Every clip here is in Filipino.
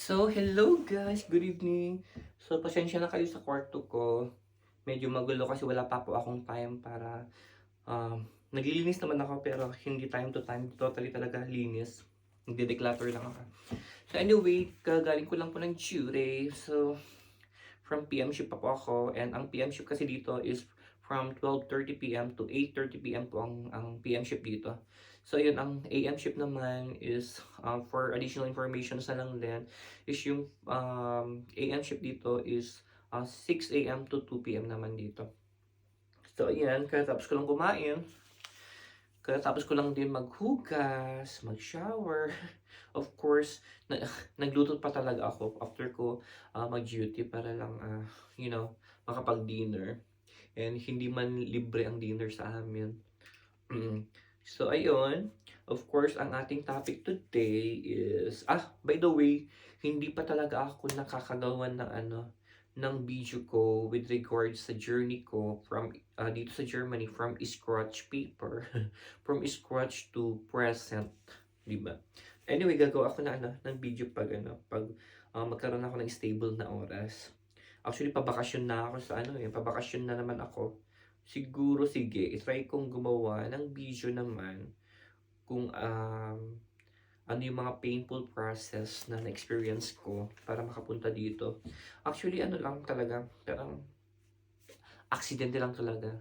So, hello guys! Good evening! So, pasensya na kayo sa kwarto ko. Medyo magulo kasi wala pa po akong time para naglilinis naman ako pero hindi time to time. Totally talaga linis. Nagde-declutter lang ako. So, anyway, kagaling ko lang po ng duty. So, from PM shift pa po ako. And ang PM shift kasi dito is from 12:30 PM to 8:30 PM po ang PM shift dito. So yun, ang AM shift naman is for additional information sa lang din is yung AM shift dito is 6 AM to 2 PM naman dito. So ayan, katapos ko lang kumain, katapos ko lang din maghugas, mag-shower. Of course, na nagluto pa talaga ako after ko mag-duty para lang, makapag-dinner. And hindi man libre ang dinner sa amin. So ayun, of course ang ating topic today is by the way, hindi pa talaga ako nakakagawa ng ng video ko with regards sa journey ko from dito sa Germany from scratch paper from scratch to present, 'di ba? Anyway, gagawa ako na ng video pag magkaroon ako ng stable na oras. Actually, pabakasyon na ako sa pabakasyon na naman ako. Siguro sige, i-try kong gumawa ng video naman kung, ano yung mga painful process na na-experience ko para makapunta dito. Actually, ano lang talaga, parang aksidente lang talaga.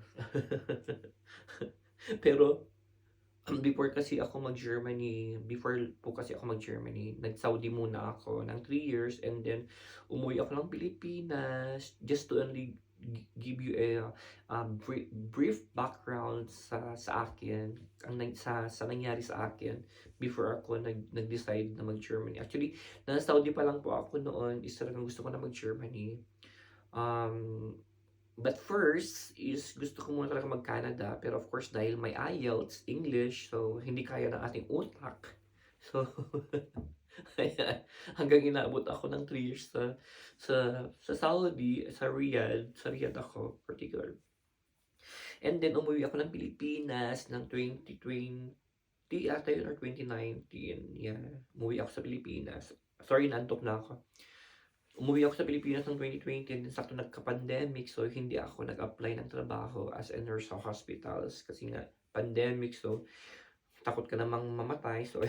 Pero, before po kasi ako mag-Germany, nag-Saudi muna ako ng 3 years and then umuwi ako ng Pilipinas just to only give you a brief background sa akin, sa nangyari sa akin before ako nag-decide na mag-Germany. Actually, nasa Saudi pa lang po ako noon, is talagang gusto ko na mag-Germany. But first is gusto ko muna talaga mag-Canada, pero of course dahil may IELTS, English, so hindi kaya ng ating utak. So, ayan, hanggang inaabot ako ng 3 years sa Saudi, sa Riyadh ako particular. And then umuwi ako ng Pilipinas ng 2020 ata yun or 2019. Yeah, umuwi ako sa Pilipinas. Sorry, nantok na ako. Umuwi ako sa Pilipinas ng 2020 and then sakto nagka-pandemic, so hindi ako nag-apply ng trabaho as a nurse sa hospitals kasi nga pandemic, so takot ka namang mamatay, so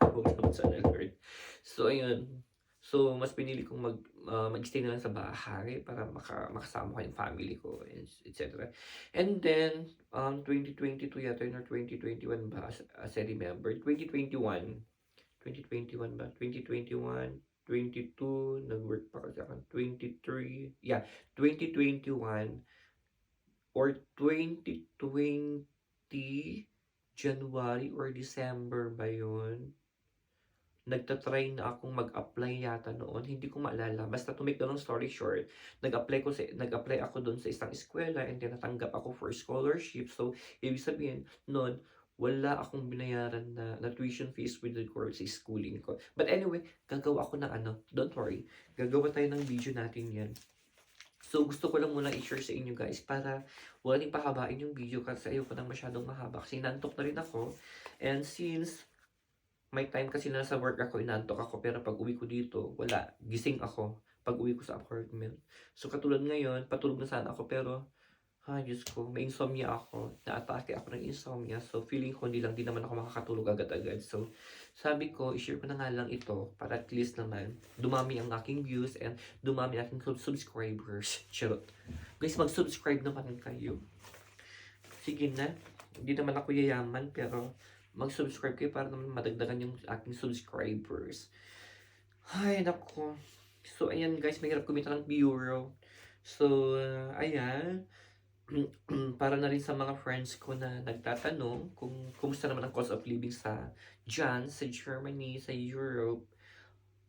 huwag naman sana Lord. So ayun, so mas pinili kong mag-stay na lang sa bahay para makasama ko yung family ko, and etc. And then 2022 yata yun or 2021 ba, as I remember, 2021 ba? 2021, 22, nag-work pa kasi ako. 23, yeah, 2021 or 2020, January or December ba yun? Nagta-try na akong mag-apply yata noon, hindi ko maalala. Basta to make the long story short, nag-apply ako doon sa isang eskwela and then natanggap ako for scholarship. So, ibig sabihin noon, wala akong binayaran na tuition fees with regards sa schooling ko. But anyway, gagawa ako ng don't worry, gagawa tayo ng video natin yan. So, gusto ko lang muna i-share sa inyo guys para wala din pahabain yung video kasi ayoko nang masyadong mahaba kasi nantok na rin ako. And since may time kasi na sa work ako, inantok ako, pero pag uwi ko dito, wala, gising ako pag uwi ko sa apartment. So katulad ngayon, patulog na sana ako pero, Diyos ko, may insomnia ako, na-atake ako ng insomnia, so feeling ko hindi naman ako makakatulog agad-agad. So sabi ko, i-share ko na nga lang ito para at least naman dumami ang aking views and dumami ang aking subscribers. Charot. Guys, mag-subscribe naman kayo. Sige na, hindi naman ako yayaman pero mag-subscribe kayo para naman madagdagan yung aking subscribers. Ay, nako. So, ayan guys, mahirap kumita ng euro. So, ayan. Para na rin sa mga friends ko na nagtatanong kung kumusta naman ang cost of living sa Germany, sa Europe,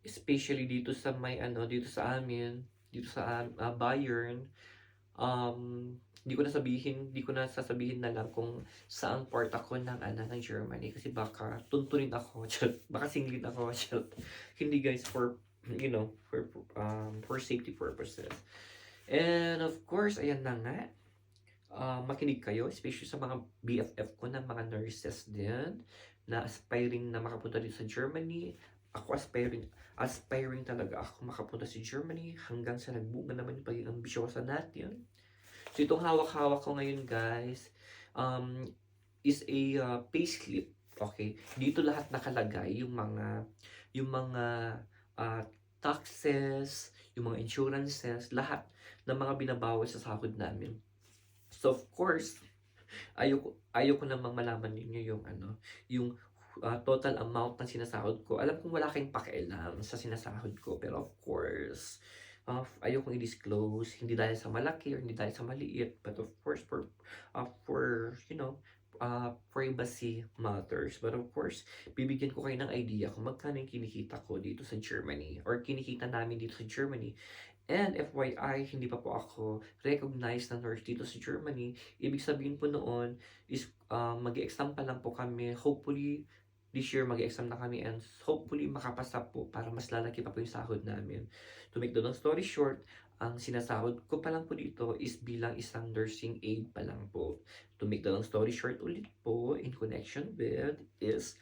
especially dito sa dito sa amin, dito sa Bayern. Hindi ko na sasabihin na lang kung saan part ako ng Germany kasi baka tuntunin ako, baka singlit ako, Hindi guys, for safety purposes. And of course, ayan na nga. Makinig kayo, especially sa mga BFF ko na mga nurses din na aspiring na makapunta dito sa Germany. ako aspiring talaga ako makapunta sa Germany hanggang sa nagbunga naman yung pagiging ambisyosa natin. So itong hawak-hawak ko ngayon guys, um, is a payslip. Okay? Dito lahat nakalagay yung mga ah, taxes, yung mga insurances, lahat ng mga binabawas sa sahod namin. So of course, ayoko namang malaman ninyo yung yung total amount ng sinasahod ko. Alam kong wala kayong pakialam sa sinasahod ko, pero of course, ayokong i-disclose, hindi dahil sa malaki or hindi dahil sa maliit, but of course for privacy matters. But of course, bibigyan ko kayo ng idea kung magkano yung kinikita ko dito sa Germany or kinikita namin dito sa Germany. And FYI, hindi pa po ako recognized na nurse dito sa Germany. Ibig sabihin po noon is mag-exam pa lang po kami. Hopefully, this year mag-exam na kami and hopefully makapasa po para mas lalaki pa po yung sahod namin. To make the long story short, ang sinasahod ko pa lang po dito is bilang isang nursing aid pa lang po. To make the long story short ulit po, in connection with is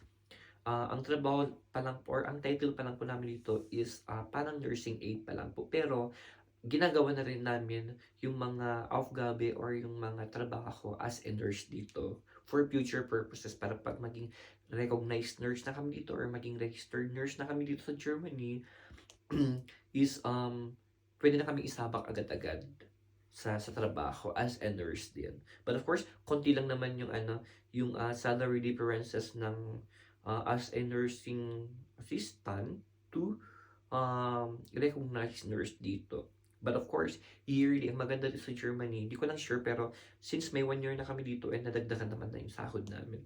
ang trabaho pa lang po, or ang title pa lang po namin dito is parang nursing aid pa lang po. Pero ginagawa na rin namin yung mga aufgabe or yung mga trabaho as a nurse dito for future purposes, para pag maging recognized nurse na kami dito or maging registered nurse na kami dito sa Germany is pwede na kami isabak agad-agad sa trabaho as a nurse din. But of course, konti lang naman yung salary differences ng as a nursing assistant to recognized nurse dito. But of course, yearly, ang maganda dito sa Germany, hindi ko lang sure, pero since may 1 year na kami dito, and nadagdagan naman na yung sahod namin.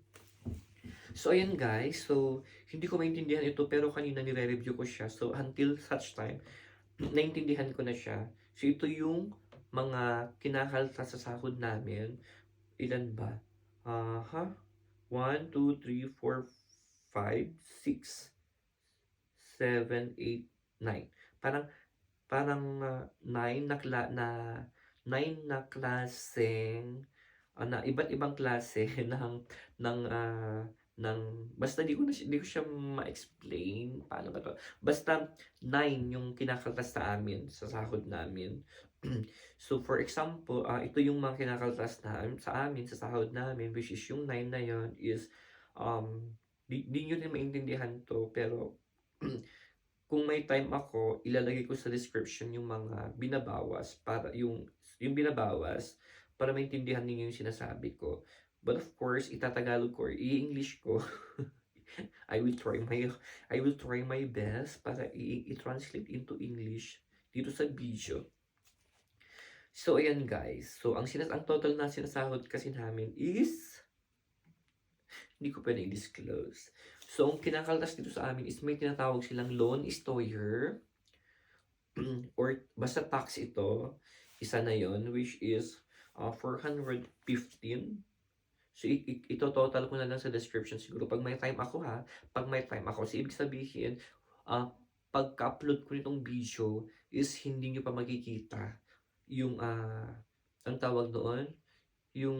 So, ayan guys. So, hindi ko maintindihan ito, pero kanina nire-review ko siya. So, until such time, naintindihan ko na siya. So, ito yung mga kinakalta sa sahod namin. Ilan ba? 1, 2, 3, 4, 5, 6, 7, 8, 9. Parang 9 na klaseng na iba't ibang klase ng basta di ko siya ma-explain paano ba 'to. Basta 9 yung kinakaltas sa amin sa sahod namin. So for example, ito yung mga kinakaltas sa amin sa sahod namin, which is yung 9 na yun is di niyo rin maintindihan 'to, pero kung may time ako, ilalagay ko sa description yung mga binabawas para yung binabawas para maintindihan niyo yung sinasabi ko. But of course, itatagalog ko or i-English ko. I will try my best para i-translate into English dito sa video. So ayan guys. So ang total na sinasahod kasi namin is hindi ko pwedeng i-disclose. So, ang kinakaltas dito sa amin is may tinatawag silang loan steuer or basta tax ito, isa na yon, which is 415. So, ito total ko na lang sa description siguro. Pag may time ako pag may time ako. So, ibig sabihin, pagka-upload ko nitong video is hindi nyo pa makikita yung, ang tawag doon, yung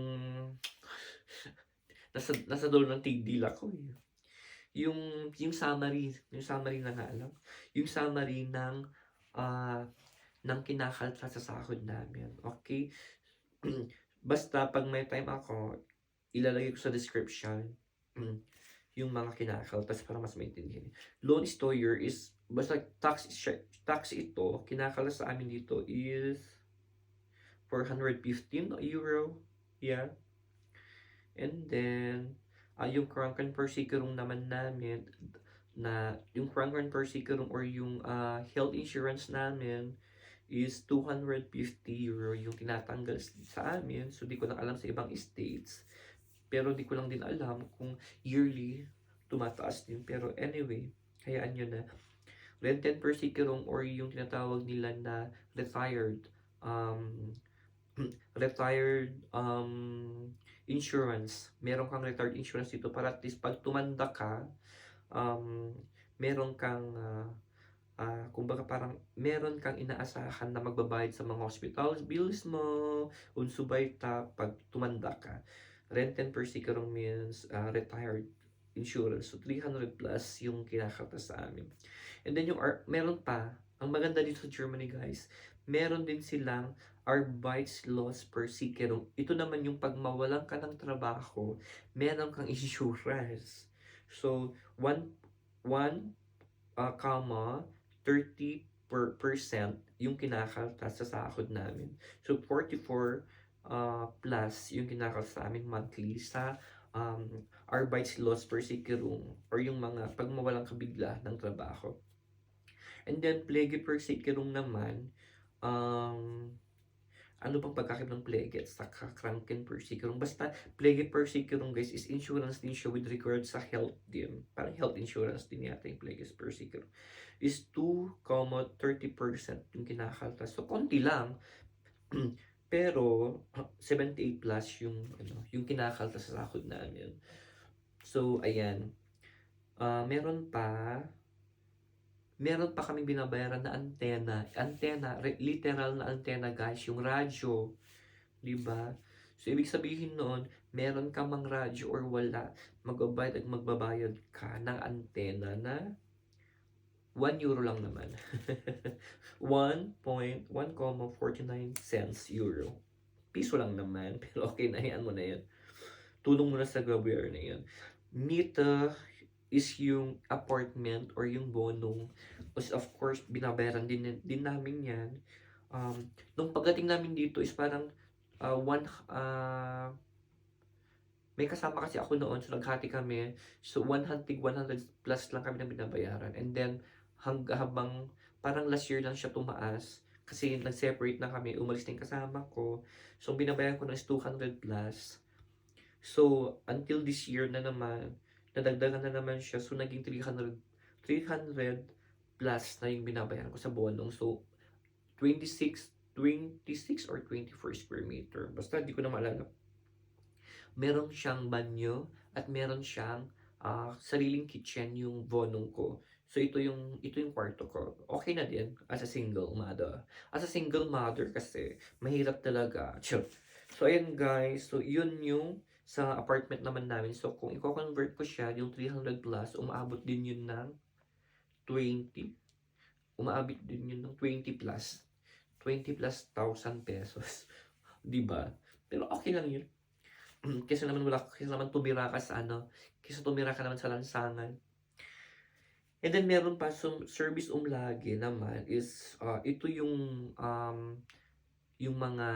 nasa dulo ng tigdila ko eh. Yung summary na nga lang. Yung summary ng kinakalta sa sahod namin. Okay? Basta pag may time ako, ilalagay ko sa description yung mga kinakaltas para mas maintindihan. Loan steuer is basta tax ito, kinakaltas sa amin dito is 415 euro. Yeah. And then, yung Krankenversicherung naman namin, yung Krankenversicherung or yung health insurance namin is 250 euro yung tinatanggal sa amin. So, di ko lang alam sa ibang states. Pero di ko lang din alam kung yearly tumataas din. Pero anyway, hayaan nyo na. Rentenversicherung or yung tinatawag nila na retired insurance. Meron kang retired insurance dito para at least pag tumanda ka, meron kang kumbaga parang meron kang inaasahan na magbabayad sa mga hospital bills mo, unsubayta pag tumanda ka. Rentenversicherung means retired insurance. So, 300 plus yung kinakaltas sa amin. And then meron pa, ang maganda dito sa Germany guys, meron din silang Arbeitslosenversicherung. Ito naman yung pag mawalan ka ng trabaho, meron kang insurance. So, 30% yung kinakaltas sa sahod namin. So, 44 plus yung kinakaltas sa amin monthly sa Arbeitslosenversicherung or yung mga pag mawalan ka bigla ng trabaho. And then, Pflegeversicherung naman, ano bang pagkakaiba ng Plege at saka Krankenversicherung? Basta, Pflegeversicherung guys is insurance din siya with regard sa health din. Parang health insurance din yata yung Pflegeversicherung. Is 2,30% yung kinakaltas. So, konti lang. Pero, 78 plus yung kinakaltas sa sahod namin. So, ayan. Meron pa kaming binabayaran na antena. Literal na antena guys, yung radyo. Diba? So, ibig sabihin noon, meron ka mang radyo or wala, magbabayad ka ng antena na 1 euro lang naman. 1.1,49 euro. Piso lang naman, pero okay na yan mo na yan. Tulong mo na sa gobyerno na yan. Miete is yung apartment or yung bonong. Of course, binabayaran din namin yan. Nung pagdating namin dito is parang may kasama kasi ako noon, so naghati kami. So 100 plus lang kami na binabayaran. And then habang parang last year lang siya tumaas kasi nag-separate na kami, umalis na yung kasama ko. So binabayaran ko na is 200 plus. So until this year na naman, nadagdagan na naman siya. So naging 300 plus na yung binabayaran ko sa bonong. So 26 or 24 square meter. Basta di ko na maalala. Meron siyang banyo at meron siyang sariling kitchen yung bonong ko. So ito yung kwarto ko. Okay na din as a single mother. As a single mother kasi mahirap talaga. So ayan guys, so yun yung sa apartment naman namin. So kung i-convert ko siya, yung 300 plus, umaabot din yun ng 20. Umaabot din yun ng 20 plus. 20 plus 1,000 pesos. Diba? Pero okay lang yun. Kesa naman tumira ka sa kesa tumira ka naman sa lansangan. And then meron pa service umlage naman is ito yung mga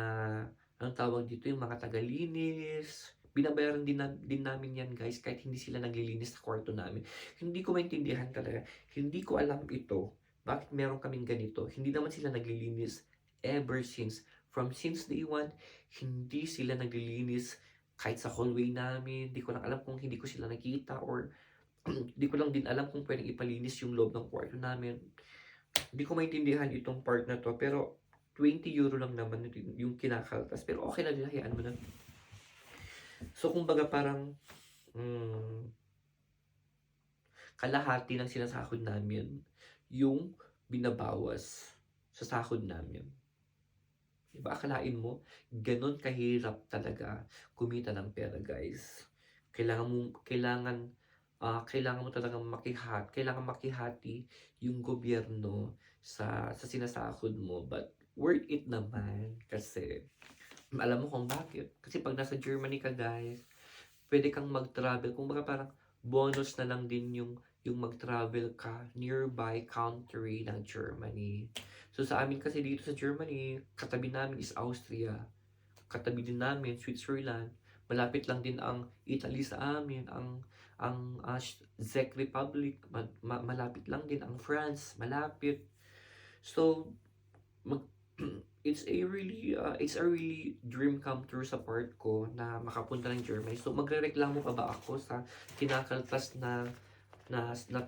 anong tawag dito, yung mga tagalinis. Binabayaran din namin yan guys kahit hindi sila naglilinis sa kwarto namin. Hindi ko maintindihan talaga. Hindi ko alam ito. Bakit meron kaming ganito? Hindi naman sila naglilinis ever since. From since day one, hindi sila naglilinis kahit sa hallway namin. Hindi ko lang alam kung hindi ko sila nakita or hindi ko lang din alam kung pwedeng ipalinis yung loob ng kwarto namin. Hindi ko maintindihan itong part na to. Pero 20 euro lang naman yung kinakaltas. Pero okay na din, hayaan mo na. So, kumbaga parang kalahati ng sinasahod namin yung binabawas sa sahod namin. Diba, akalain mo, ganun kahirap talaga kumita ng pera, guys. Kailangan mo talagang makihati yung gobyerno sa sinasahod mo. But worth it naman kasi alam mo kung bakit. Kasi pag nasa Germany ka guys, pwede kang mag-travel. Kung baka parang bonus na lang din yung mag-travel ka nearby country ng Germany. So sa amin kasi dito sa Germany, katabi namin is Austria. Katabi din namin Switzerland. Malapit lang din ang Italy sa amin, ang Czech Republic, malapit lang din ang France, malapit. So it's a really dream come true sa part ko na makapunta ng Germany. So magrereklamo pa ba ako sa kinakaltas na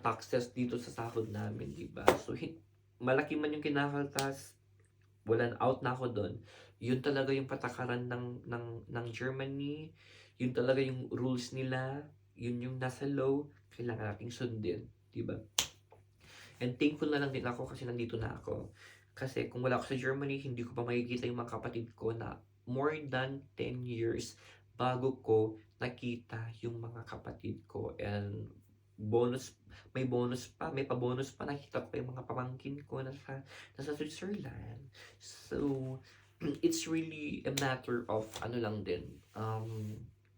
taxes dito sa sahod namin, di ba? So malaki man yung kinakaltas, out na ako doon. Yun talaga yung patakaran ng Germany. Yun talaga yung rules nila. Yun yung nasa law. Kailangan nating sundin, di ba? And thankful na lang din ako kasi nandito na ako. Kasi kung wala ako sa Germany, hindi ko pa makikita yung mga kapatid ko na more than 10 years bago ko nakita yung mga kapatid ko, and bonus may pa-bonus pa, nakita ko yung mga pamangkin ko nasa Switzerland. So, it's really a matter of ano lang din,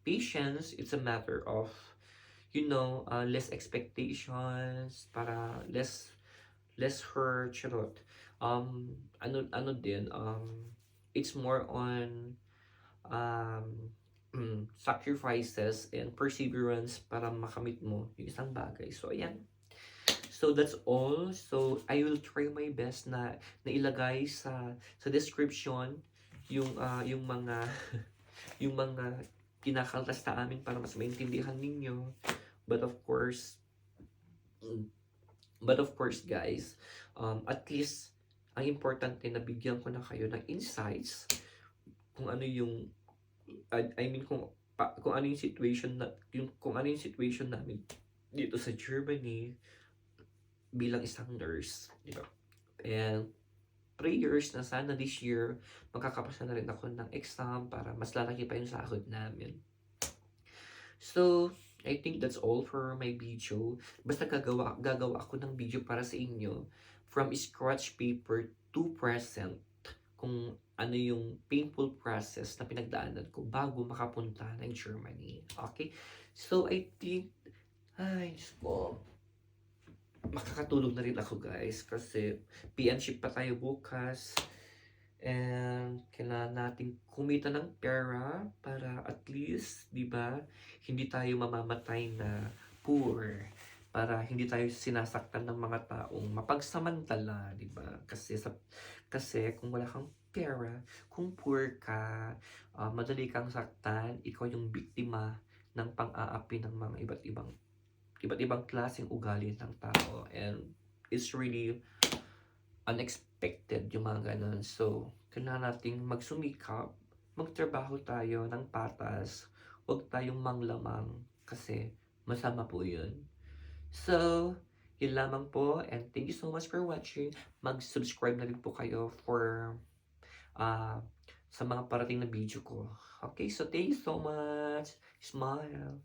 patience. It's a matter of, less expectations, para less hurt, charot. Ano din, it's more on sacrifices and perseverance para makamit mo yung isang bagay. So, ayan. So, that's all. So, I will try my best na ilagay sa description yung mga yung mga kinakaltas sa amin para mas maintindihan ninyo. But of course, guys, at least ang importante na bigyan ko na kayo ng insights kung ano yung I mean kung ano yung situation namin dito sa Germany bilang isang nurse, di ba? And prayers na sana this year makakapasa na rin ako ng exam para mas lalaki pa yung sahod namin. So, I think that's all for my video. Basta gagawa ako ng video para sa inyo from scratch paper to present, kung ano yung painful process na pinagdaanan ko bago makapunta ng Germany. Okay? So, I think, Diyos ko, makakatulog na rin ako, guys, kasi PN shift pa tayo bukas. And kailangan natin kumita ng pera para at least, di ba, hindi tayo mamamatay na poor, para hindi tayo sinasaktan ng mga taong mapagsamantala, di ba? Kasi kung wala kang pera, kung poor ka, madali kang saktan, ikaw yung biktima ng pang-aapi ng mga iba't ibang klaseng ugali ng tao, and it's really unexpected yung mga ganun. So, kailangan nating magsumikap, magtrabaho tayo ng patas, huwag tayong manglamang kasi masama po yun. So, yun lamang po, and thank you so much for watching. Mag-subscribe na rin po kayo for sa mga parating na video ko. Okay, so thank you so much. Smile.